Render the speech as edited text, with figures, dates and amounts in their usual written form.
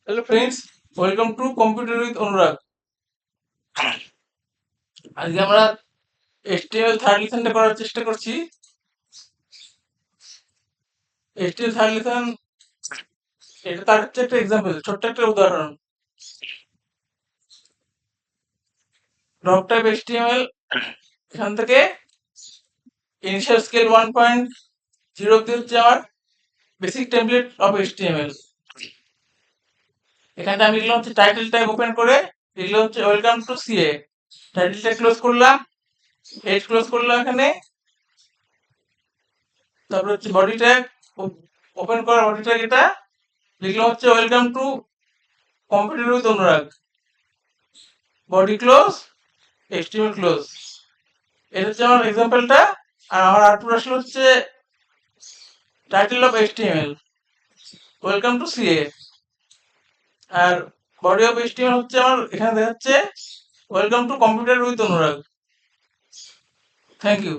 Hello friends, welcome to computer with Anurag. আজকে আমরা HTML third লেসনটা করার চেষ্টা করছি। HTML থার্ড লেসন, এটা তার হচ্ছে একটা এক্সাম্পল, ছোট্ট একটা উদাহরণ। ডক টাইপ HTML, এখান থেকে ইনিশিয়াল স্কেল 1.0 অব্দি হচ্ছে আমার বেসিক টেমপ্লেট অফ HTML। এখানে আমি লিখলাম হচ্ছে টাইটেল টাইপ ওপেন করে, লিখলাম হচ্ছে ওয়েলকাম টু সিএ। টাইটেলটা ক্লোজ করলাম, হেড ক্লোজ করলাম এখানে। তারপরে হচ্ছে বডি ট্যাগ ওপেন করা, বডি ট্যাগ এটা লিখলাম হচ্ছে welcome to computer with Anurag. Body close, HTML close. এটা হচ্ছে আমার এক্সাম্পলটা। আর আমার আউটপুট আসলে হচ্ছে title of HTML, welcome to CA. আর বডি অফ HTML হচ্ছে আমার এখানে দেখাচ্ছে welcome to computer with Anurag. Thank you.